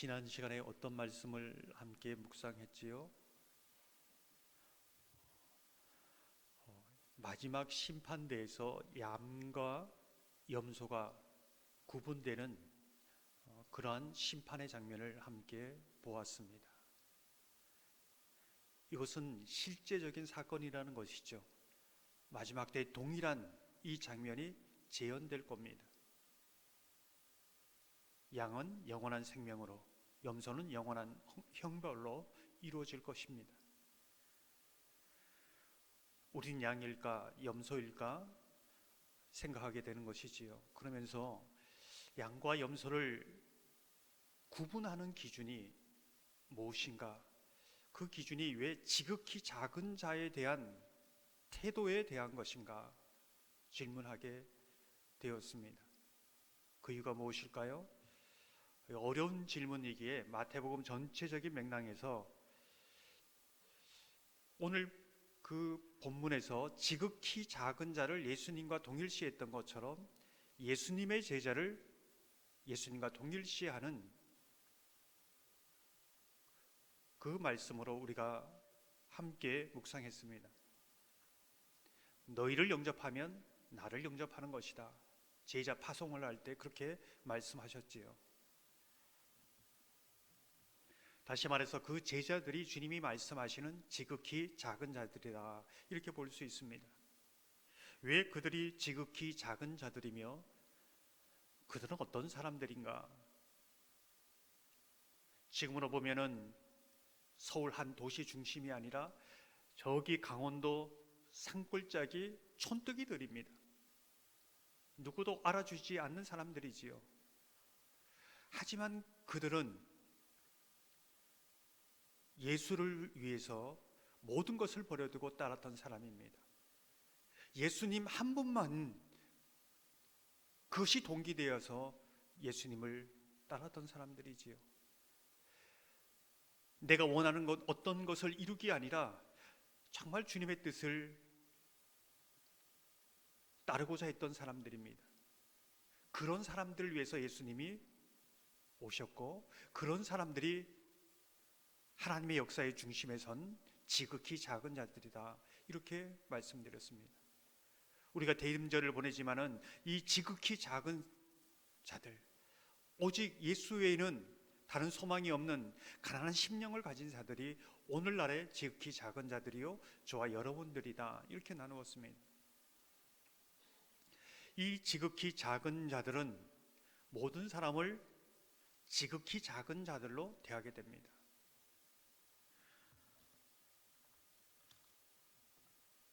지난 시간에 어떤 말씀을 함께 묵상했지요? 마지막 심판대에서 얌과 염소가 구분되는 그러한 심판의 장면을 함께 보았습니다. 이것은 실제적인 사건이라는 것이죠. 마지막 때 동일한 이 장면이 재현될 겁니다. 양은 영원한 생명으로, 염소는 영원한 형벌로 이루어질 것입니다. 우린 양일까 염소일까 생각하게 되는 것이지요. 그러면서 양과 염소를 구분하는 기준이 무엇인가? 그 기준이 왜 지극히 작은 자에 대한 태도에 대한 것인가 질문하게 되었습니다. 그 이유가 무엇일까요? 어려운 질문이기에 마태복음 전체적인 맥락에서 오늘 그 본문에서 지극히 작은 자를 예수님과 동일시했던 것처럼 예수님의 제자를 예수님과 동일시하는 그 말씀으로 우리가 함께 묵상했습니다. 너희를 영접하면 나를 영접하는 것이다. 제자 파송을 할 때 그렇게 말씀하셨지요. 다시 말해서 그 제자들이 주님이 말씀하시는 지극히 작은 자들이다, 이렇게 볼 수 있습니다. 왜 그들이 지극히 작은 자들이며 그들은 어떤 사람들인가? 지금으로 보면은 서울 한 도시 중심이 아니라 저기 강원도 산골짜기 촌뜨기들입니다. 누구도 알아주지 않는 사람들이지요. 하지만 그들은 예수를 위해서 모든 것을 버려두고 따랐던 사람입니다. 예수님 한 분만 그것이 동기되어서 예수님을 따랐던 사람들이지요. 내가 원하는 것 어떤 것을 이루기 아니라 정말 주님의 뜻을 따르고자 했던 사람들입니다. 그런 사람들을 위해서 예수님이 오셨고, 그런 사람들이 하나님의 역사의 중심에 선 지극히 작은 자들이다, 이렇게 말씀드렸습니다. 우리가 대림절을 보내지만은 이 지극히 작은 자들, 오직 예수 외에는 다른 소망이 없는 가난한 심령을 가진 자들이 오늘날의 지극히 작은 자들이요 저와 여러분들이다, 이렇게 나누었습니다. 이 지극히 작은 자들은 모든 사람을 지극히 작은 자들로 대하게 됩니다.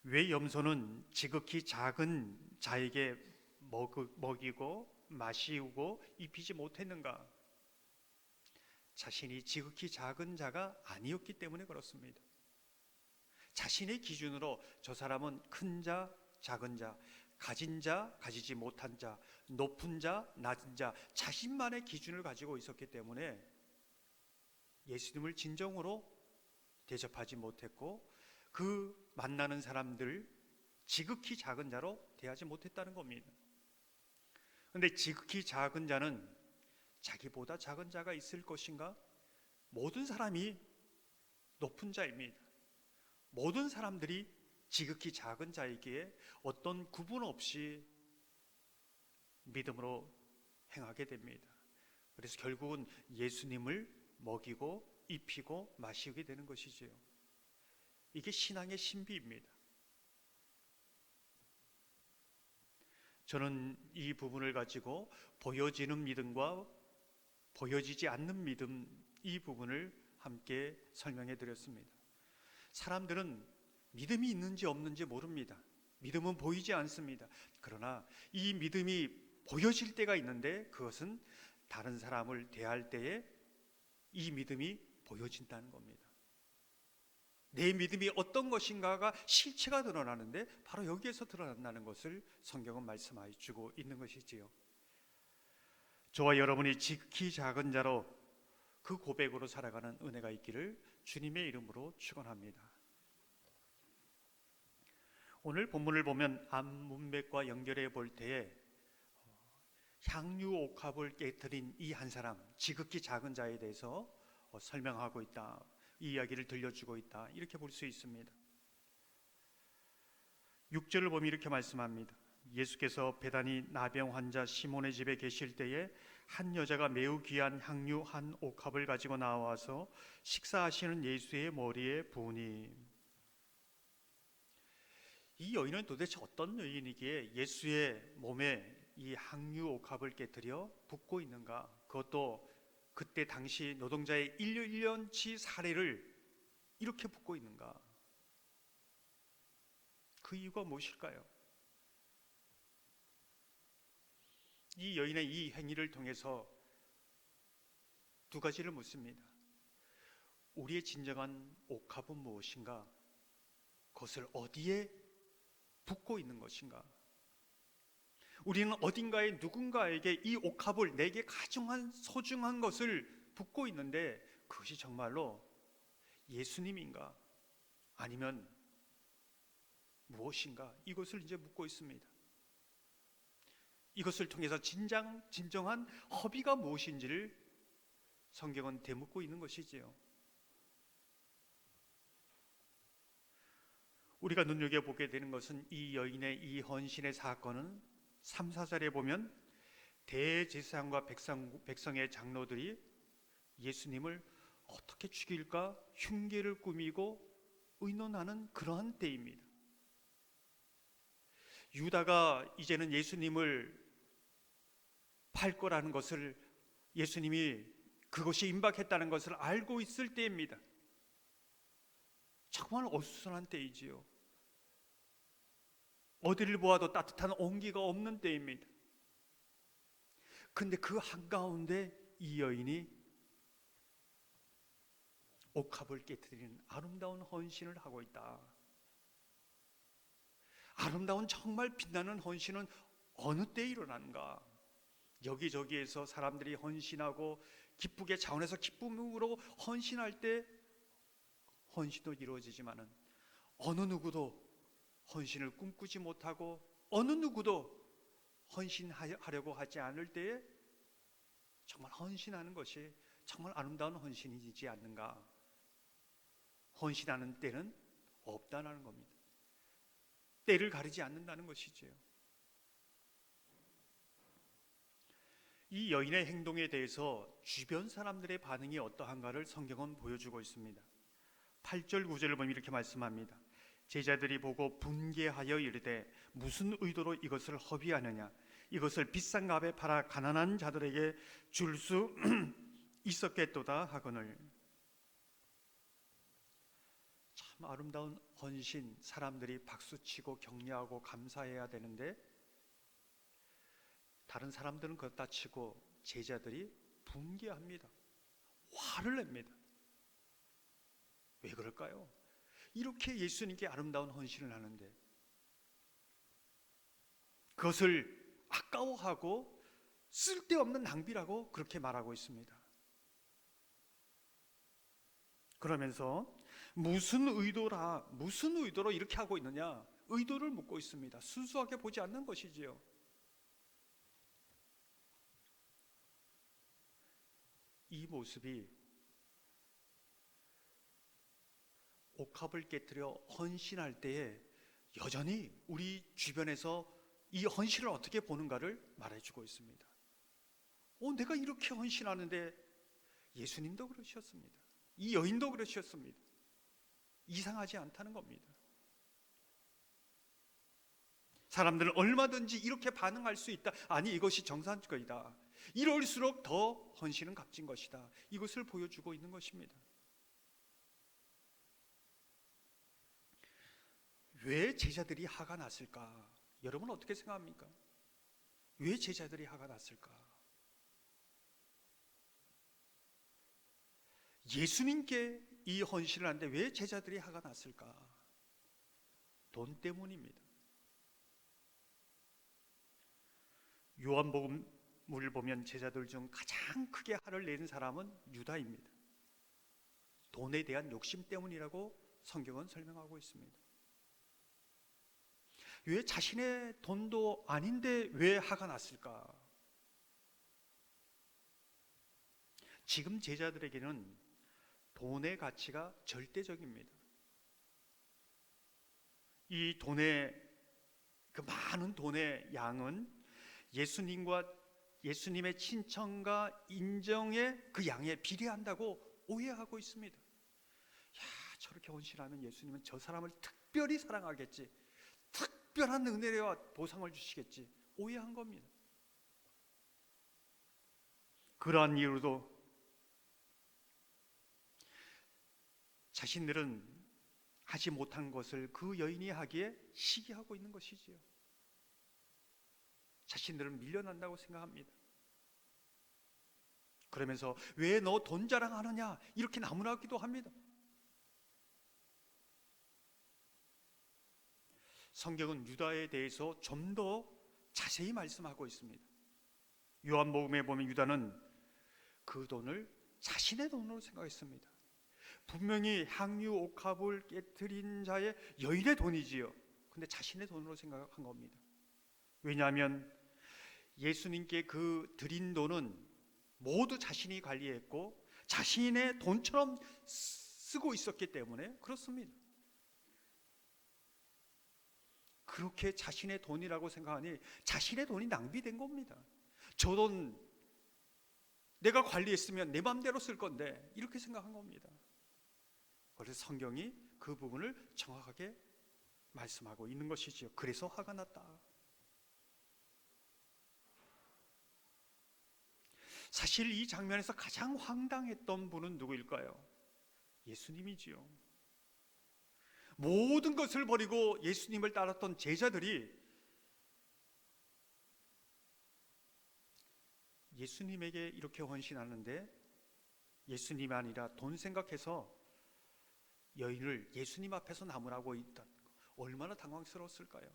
왜 염소는 지극히 작은 자에게 먹이고 마시우고 입히지 못했는가? 자신이 지극히 작은 자가 아니었기 때문에 그렇습니다. 자신의 기준으로 저 사람은 큰 자, 작은 자, 가진 자, 가지지 못한 자, 높은 자, 낮은 자, 자신만의 기준을 가지고 있었기 때문에 예수님을 진정으로 대접하지 못했고, 그 만나는 사람들 지극히 작은 자로 대하지 못했다는 겁니다. 그런데 지극히 작은 자는 자기보다 작은 자가 있을 것인가? 모든 사람이 높은 자입니다. 모든 사람들이 지극히 작은 자이기에 어떤 구분 없이 믿음으로 행하게 됩니다. 그래서 결국은 예수님을 먹이고 입히고 마시게 되는 것이지요. 이게 신앙의 신비입니다. 저는 이 부분을 가지고 보여지는 믿음과 보여지지 않는 믿음, 이 부분을 함께 설명해 드렸습니다. 사람들은 믿음이 있는지 없는지 모릅니다. 믿음은 보이지 않습니다. 그러나 이 믿음이 보여질 때가 있는데 그것은 다른 사람을 대할 때에 이 믿음이 보여진다는 겁니다. 내 믿음이 어떤 것인가가 실체가 드러나는데 바로 여기에서 드러난다는 것을 성경은 말씀하여 주고 있는 것이지요. 저와 여러분이 지극히 작은 자로 그 고백으로 살아가는 은혜가 있기를 주님의 이름으로 축원합니다. 오늘 본문을 보면 암문맥과 연결해 볼 때에 향유 옥합을 깨뜨린 이 한 사람, 지극히 작은 자에 대해서 설명하고 있다, 이 이야기를 들려주고 있다, 이렇게 볼 수 있습니다. 6절을 보면 이렇게 말씀합니다. 예수께서 베다니 나병 환자 시몬의 집에 계실 때에 한 여자가 매우 귀한 향유 한 옥합을 가지고 나와서 식사하시는 예수의 머리에 부으니, 이 여인은 도대체 어떤 여인이기에 예수의 몸에 이 향유 옥합을 깨뜨려 붓고 있는가? 그것도 그때 당시 노동자의 1년치 사례를 이렇게 붓고 있는가? 그 이유가 무엇일까요? 이 여인의 이 행위를 통해서 두 가지를 묻습니다. 우리의 진정한 옥합은 무엇인가? 그것을 어디에 붓고 있는 것인가? 우리는 어딘가에 누군가에게 이 옥합을, 내게 가장 소중한 것을 붓고 있는데, 그것이 정말로 예수님인가? 아니면 무엇인가? 이것을 이제 묻고 있습니다. 이것을 통해서 진정한 허비가 무엇인지를 성경은 되묻고 있는 것이지요. 우리가 눈여겨보게 되는 것은 이 여인의 이 헌신의 사건은 3, 4절에 보면 대제사장과 백성의 장로들이 예수님을 어떻게 죽일까 흉계를 꾸미고 의논하는 그러한 때입니다. 유다가 이제는 예수님을 팔 거라는 것을, 예수님이 그것이 임박했다는 것을 알고 있을 때입니다. 정말 어수선한 때이지요. 어디를 보아도 따뜻한 온기가 없는 때입니다. 근데 그 한가운데 이 여인이 옥합을 깨뜨리는 아름다운 헌신을 하고 있다. 아름다운 정말 빛나는 헌신은 어느 때 일어나는가? 여기저기에서 사람들이 헌신하고 기쁘게 자원해서 기쁨으로 헌신할 때 헌신도 이루어지지만은, 어느 누구도 헌신을 꿈꾸지 못하고 어느 누구도 헌신하려고 하지 않을 때에 정말 헌신하는 것이 정말 아름다운 헌신이지 않는가? 헌신하는 때는 없다는 겁니다. 때를 가리지 않는다는 것이지요. 이 여인의 행동에 대해서 주변 사람들의 반응이 어떠한가를 성경은 보여주고 있습니다. 8절 9절을 보면 이렇게 말씀합니다. 제자들이 보고 분개하여 이르되 무슨 의도로 이것을 허비하느냐? 이것을 비싼 값에 팔아 가난한 자들에게 줄 수 있었겠도다 하거늘. 참 아름다운 헌신, 사람들이 박수치고 격려하고 감사해야 되는데 다른 사람들은 그렇다 치고 제자들이 분개합니다. 화를 냅니다. 왜 그럴까요? 이렇게 예수님께 아름다운 헌신을 하는데 그것을 아까워하고 쓸데없는 낭비라고 그렇게 말하고 있습니다. 그러면서 무슨 의도로 이렇게 하고 있느냐? 의도를 묻고 있습니다. 순수하게 보지 않는 것이지요. 이 모습이 옥합을 깨뜨려 헌신할 때에 여전히 우리 주변에서 이 헌신을 어떻게 보는가를 말해주고 있습니다. 내가 이렇게 헌신하는데 예수님도 그러셨습니다. 이 여인도 그러셨습니다. 이상하지 않다는 겁니다. 사람들은 얼마든지 이렇게 반응할 수 있다. 아니, 이것이 정상적이다. 이럴수록 더 헌신은 값진 것이다. 이것을 보여주고 있는 것입니다. 왜 제자들이 화가 났을까? 여러분 어떻게 생각합니까? 왜 제자들이 화가 났을까? 예수님께 이 헌신을 하는데 왜 제자들이 화가 났을까? 돈 때문입니다. 요한복음을 보면 제자들 중 가장 크게 화를 내는 사람은 유다입니다. 돈에 대한 욕심 때문이라고 성경은 설명하고 있습니다. 왜 자신의 돈도 아닌데 왜 화가 났을까? 지금 제자들에게는 돈의 가치가 절대적입니다. 이 돈의 그 많은 돈의 양은 예수님의 친천과 인정의 그 양에 비례한다고 오해하고 있습니다. 야, 저렇게 헌신하면 예수님은 저 사람을 특별히 사랑하겠지, 특별한 은혜와 보상을 주시겠지, 오해한 겁니다. 그러한 이유로도 자신들은 하지 못한 것을 그 여인이 하기에 시기하고 있는 것이지요. 자신들은 밀려난다고 생각합니다. 그러면서 왜 너 돈 자랑하느냐 이렇게 나무라기도 합니다. 성경은 유다에 대해서 좀 더 자세히 말씀하고 있습니다. 요한복음에 보면 유다는 그 돈을 자신의 돈으로 생각했습니다. 분명히 향유 옥합을 깨뜨린 자의 여인의 돈이지요. 근데 자신의 돈으로 생각한 겁니다. 왜냐하면 예수님께 그 드린 돈은 모두 자신이 관리했고 자신의 돈처럼 쓰고 있었기 때문에 그렇습니다. 그렇게 자신의 돈이라고 생각하니 자신의 돈이 낭비된 겁니다. 저 돈 내가 관리했으면 내 맘대로 쓸 건데 이렇게 생각한 겁니다. 그래서 성경이 그 부분을 정확하게 말씀하고 있는 것이지요. 그래서 화가 났다. 사실 이 장면에서 가장 황당했던 분은 누구일까요? 예수님이지요. 모든 것을 버리고 예수님을 따랐던 제자들이 예수님에게 이렇게 헌신하는데 예수님이 아니라 돈 생각해서 여인을 예수님 앞에서 나무라고 있던, 얼마나 당황스러웠을까요?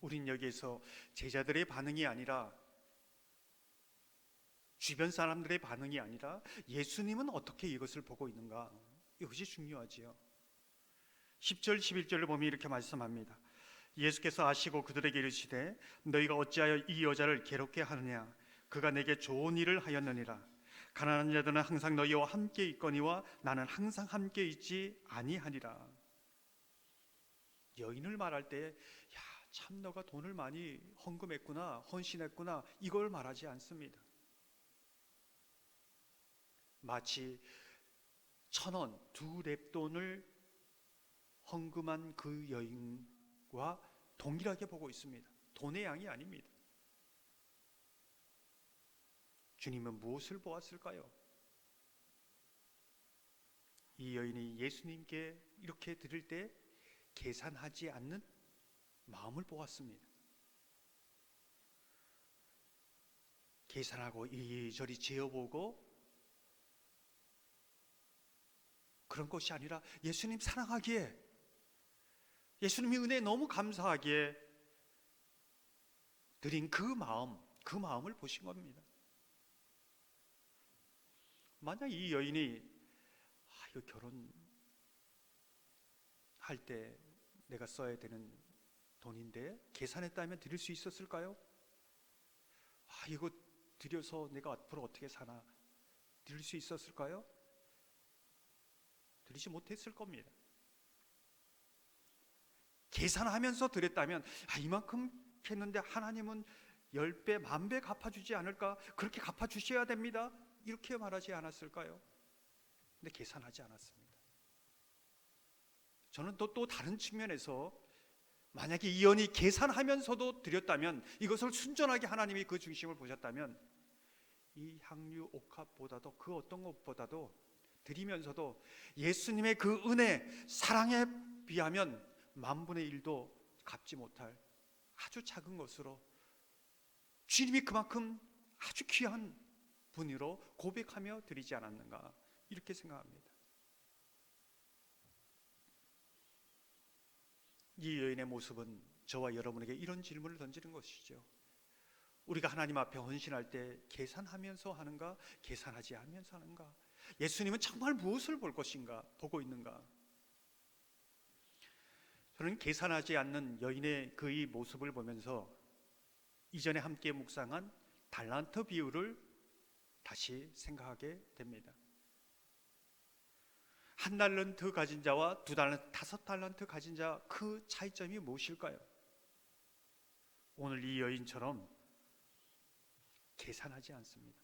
우린 여기에서 제자들의 반응이 아니라, 주변 사람들의 반응이 아니라 예수님은 어떻게 이것을 보고 있는가, 이것이 중요하지요. 10절 11절을 보면 이렇게 말씀합니다. 예수께서 아시고 그들에게 이르시되 너희가 어찌하여 이 여자를 괴롭게 하느냐, 그가 내게 좋은 일을 하였느니라. 가난한 자들은 항상 너희와 함께 있거니와 나는 항상 함께 있지 아니하니라. 여인을 말할 때 야, 참 너가 돈을 많이 헌금했구나, 헌신했구나, 이걸 말하지 않습니다. 마치 1,000원, 2렙돈을 헌금한 그 여인과 동일하게 보고 있습니다. 돈의 양이 아닙니다. 주님은 무엇을 보았을까요? 이 여인이 예수님께 이렇게 드릴 때 계산하지 않는 마음을 보았습니다. 계산하고 이리저리 재어보고 그런 것이 아니라 예수님 사랑하기에, 예수님의 은혜에 너무 감사하기에 드린 그 마음을 보신 겁니다. 만약 이 여인이 이거 결혼할 때 내가 써야 되는 돈인데 계산했다면 드릴 수 있었을까요? 이거 드려서 내가 앞으로 어떻게 사나, 드릴 수 있었을까요? 드리지 못했을 겁니다. 계산하면서 드렸다면 이만큼 했는데 하나님은 10배, 10,000배 갚아주지 않을까? 그렇게 갚아주셔야 됩니다, 이렇게 말하지 않았을까요? 근데 계산하지 않았습니다. 저는 또 다른 측면에서 만약에 이 여인이 계산하면서도 드렸다면, 이것을 순전하게 하나님이 그 중심을 보셨다면 이 향유 옥합보다도 그 어떤 것보다도 드리면서도 예수님의 그 은혜, 사랑에 비하면 10,000분의 1도 갚지 못할 아주 작은 것으로 주님이 그만큼 아주 귀한 분으로 고백하며 드리지 않았는가, 이렇게 생각합니다. 이 여인의 모습은 저와 여러분에게 이런 질문을 던지는 것이죠. 우리가 하나님 앞에 헌신할 때 계산하면서 하는가, 계산하지 않으면서 하는가? 예수님은 정말 무엇을 볼 것인가, 보고 있는가? 저는 계산하지 않는 여인의 그 이 모습을 보면서 이전에 함께 묵상한 달란트 비유를 다시 생각하게 됩니다. 1달란트 가진 자와 2달란트, 5달란트 가진 자, 그 차이점이 무엇일까요? 오늘 이 여인처럼 계산하지 않습니다.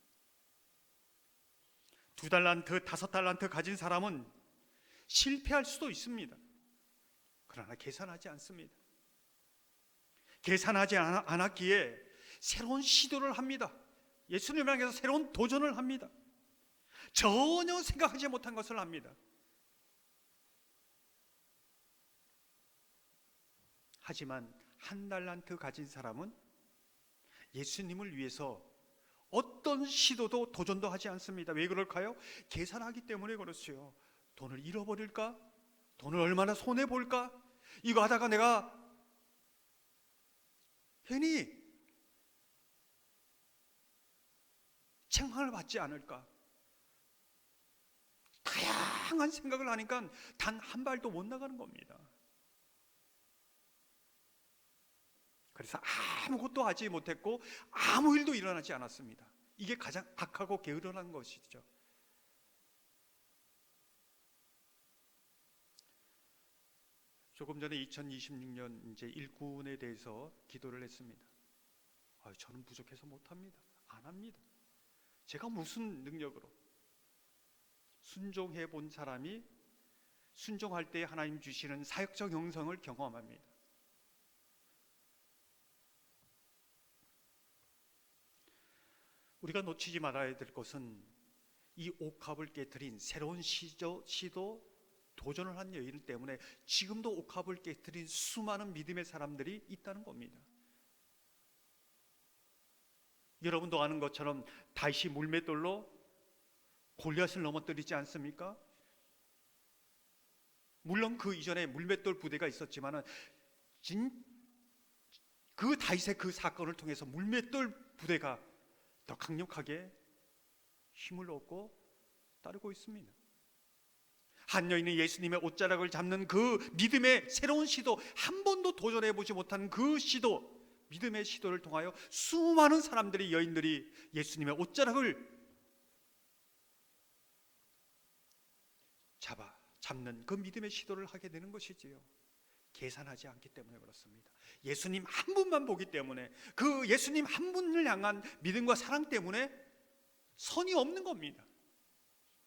2달란트, 5달란트 가진 사람은 실패할 수도 있습니다. 그러나 계산하지 않습니다. 계산하지 않았기에 새로운 시도를 합니다. 예수님을 향해서 새로운 도전을 합니다. 전혀 생각하지 못한 것을 합니다. 하지만 1달란트 가진 사람은 예수님을 위해서 어떤 시도도 도전도 하지 않습니다. 왜 그럴까요? 계산하기 때문에 그렇지요. 돈을 잃어버릴까? 돈을 얼마나 손해볼까? 이거 하다가 내가 괜히 책망을 받지 않을까? 다양한 생각을 하니까 단 한 발도 못 나가는 겁니다. 그래서 아무것도 하지 못했고 아무 일도 일어나지 않았습니다. 이게 가장 악하고 게으름한 것이죠. 조금 전에 2026년 이제 일꾼에 대해서 기도를 했습니다. 저는 부족해서 못합니다. 안 합니다. 제가 무슨 능력으로? 순종해 본 사람이 순종할 때 하나님 주시는 사역적 형성을 경험합니다. 우리가 놓치지 말아야 될 것은 이 옥합을 깨뜨린 새로운 시도, 도전을 한 여인 때문에 지금도 옥합을 깨뜨린 수많은 믿음의 사람들이 있다는 겁니다. 여러분도 아는 것처럼 다윗이 물맷돌로 골리앗을 넘어뜨리지 않습니까? 물론 그 이전에 물맷돌 부대가 있었지만 그 다윗의 그 사건을 통해서 물맷돌 부대가 더 강력하게 힘을 얻고 따르고 있습니다. 한 여인이 예수님의 옷자락을 잡는 그 믿음의 새로운 시도, 한 번도 도전해보지 못한 그 시도, 믿음의 시도를 통하여 수많은 사람들이, 여인들이 예수님의 옷자락을 잡는 그 믿음의 시도를 하게 되는 것이지요. 계산하지 않기 때문에 그렇습니다. 예수님 한 분만 보기 때문에, 그 예수님 한 분을 향한 믿음과 사랑 때문에 선이 없는 겁니다.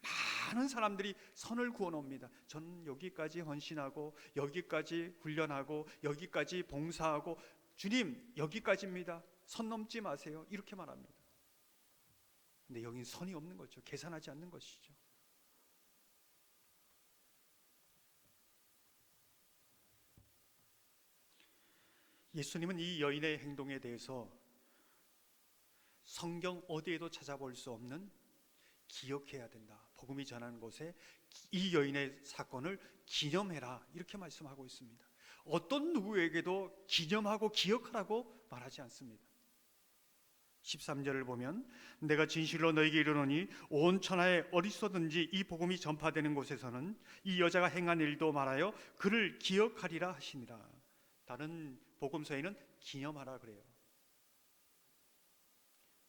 많은 사람들이 선을 구워놓습니다. 저는 여기까지 헌신하고, 여기까지 훈련하고, 여기까지 봉사하고, 주님 여기까지입니다. 선 넘지 마세요. 이렇게 말합니다. 근데 여기는 선이 없는 거죠. 계산하지 않는 것이죠. 예수님은 이 여인의 행동에 대해서 성경 어디에도 찾아볼 수 없는 기억해야 된다, 복음이 전하는 곳에 이 여인의 사건을 기념해라, 이렇게 말씀하고 있습니다. 어떤 누구에게도 기념하고 기억하라고 말하지 않습니다. 13절을 보면 내가 진실로 너에게 이르노니 온 천하에 어디서든지 이 복음이 전파되는 곳에서는 이 여자가 행한 일도 말하여 그를 기억하리라 하시니라. 다른 복음서에는 기념하라 그래요.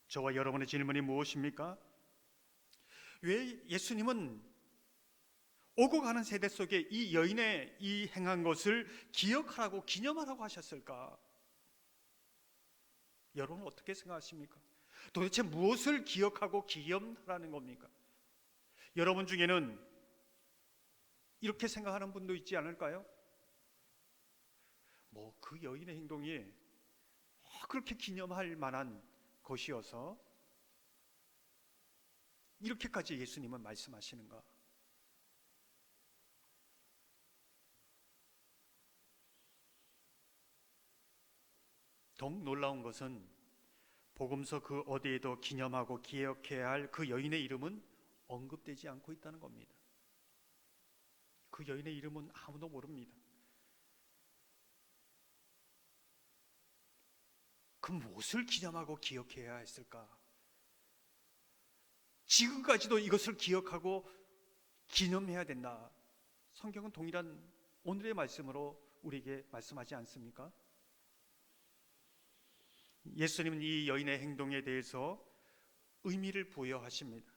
저와 여러분의 질문이 무엇입니까? 왜 예수님은 오고 가는 세대 속에 이 여인의 이 행한 것을 기억하라고, 기념하라고 하셨을까? 여러분은 어떻게 생각하십니까? 도대체 무엇을 기억하고 기념하라는 겁니까? 여러분 중에는 이렇게 생각하는 분도 있지 않을까요? 그 여인의 행동이 그렇게 기념할 만한 것이어서 이렇게까지 예수님은 말씀하시는가? 더욱 놀라운 것은 복음서 그 어디에도 기념하고 기억해야 할 그 여인의 이름은 언급되지 않고 있다는 겁니다. 그 여인의 이름은 아무도 모릅니다. 그 무엇을 기념하고 기억해야 했을까? 지금까지도 이것을 기억하고 기념해야 된다. 성경은 동일한 오늘의 말씀으로 우리에게 말씀하지 않습니까? 예수님은 이 여인의 행동에 대해서 의미를 부여하십니다.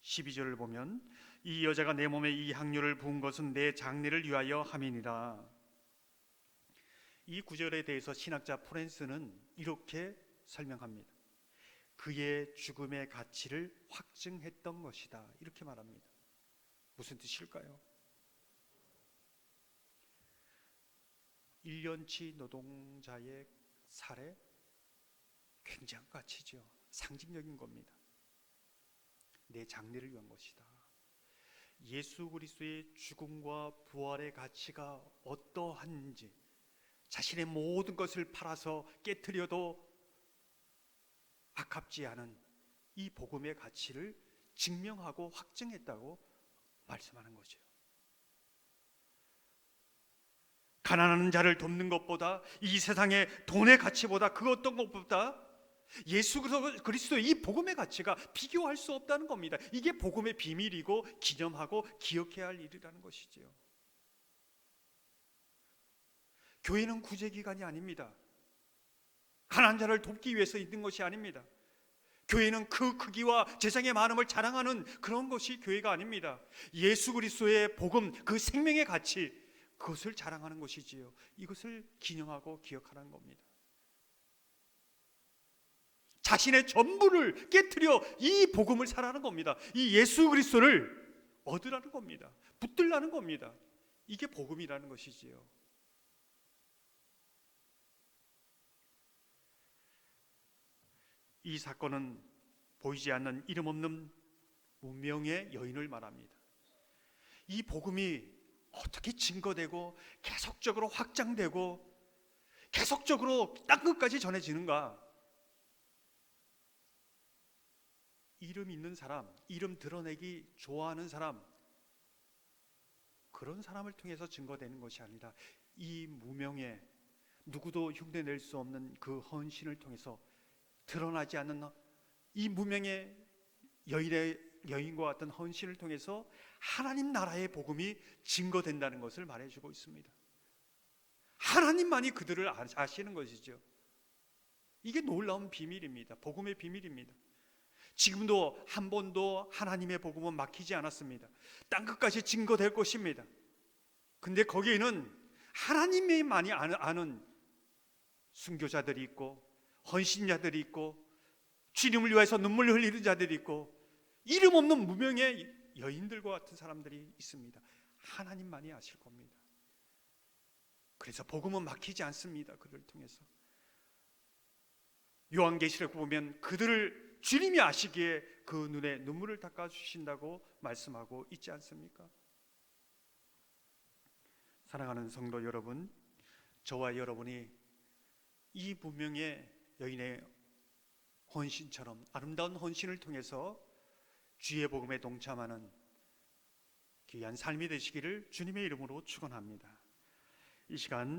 12절을 보면 이 여자가 내 몸에 이 향료를 부은 것은 내 장례를 위하여 함이니라. 이 구절에 대해서 신학자 포렌스는 이렇게 설명합니다. 그의 죽음의 가치를 확증했던 것이다, 이렇게 말합니다. 무슨 뜻일까요? 1년치 노동자의 살에 굉장한 가치죠. 상징적인 겁니다. 내 장래를 위한 것이다. 예수 그리스도의 죽음과 부활의 가치가 어떠한지, 자신의 모든 것을 팔아서 깨트려도 아깝지 않은 이 복음의 가치를 증명하고 확증했다고 말씀하는 거죠. 가난한 자를 돕는 것보다, 이 세상의 돈의 가치보다, 그 어떤 것보다 예수 그리스도의 이 복음의 가치가 비교할 수 없다는 겁니다. 이게 복음의 비밀이고 기념하고 기억해야 할 일이라는 것이지요. 교회는 구제기관이 아닙니다. 가난한 자를 돕기 위해서 있는 것이 아닙니다. 교회는 그 크기와 재정의 많음을 자랑하는 그런 것이 교회가 아닙니다. 예수 그리스도의 복음, 그 생명의 가치, 그것을 자랑하는 것이지요. 이것을 기념하고 기억하는 겁니다. 자신의 전부를 깨트려 이 복음을 살아가는 겁니다. 이 예수 그리스도를 얻으라는 겁니다. 붙들라는 겁니다. 이게 복음이라는 것이지요. 이 사건은 보이지 않는 이름 없는 무명의 여인을 말합니다. 이 복음이 어떻게 증거되고 계속적으로 확장되고 계속적으로 땅끝까지 전해지는가? 이름 있는 사람, 이름 드러내기 좋아하는 사람, 그런 사람을 통해서 증거되는 것이 아니라 이 무명의, 누구도 흉내낼 수 없는 그 헌신을 통해서 드러나지 않는 이 무명의 여인과 같은 헌신을 통해서 하나님 나라의 복음이 증거된다는 것을 말해주고 있습니다. 하나님만이 그들을 아시는 것이죠. 이게 놀라운 비밀입니다. 복음의 비밀입니다. 지금도 한 번도 하나님의 복음은 막히지 않았습니다. 땅끝까지 증거될 것입니다. 근데 거기에는 하나님만이 아는 순교자들이 있고, 헌신자들이 있고, 주님을 위해서 눈물을 흘리는 자들이 있고, 이름 없는 무명의 여인들과 같은 사람들이 있습니다. 하나님만이 아실 겁니다. 그래서 복음은 막히지 않습니다. 그들을 통해서. 요한계시록 보면 그들을 주님이 아시기에 그 눈에 눈물을 닦아주신다고 말씀하고 있지 않습니까? 사랑하는 성도 여러분, 저와 여러분이 이 무명의 여인의 헌신처럼 아름다운 헌신을 통해서 주의 복음에 동참하는 귀한 삶이 되시기를 주님의 이름으로 축원합니다. 이 시간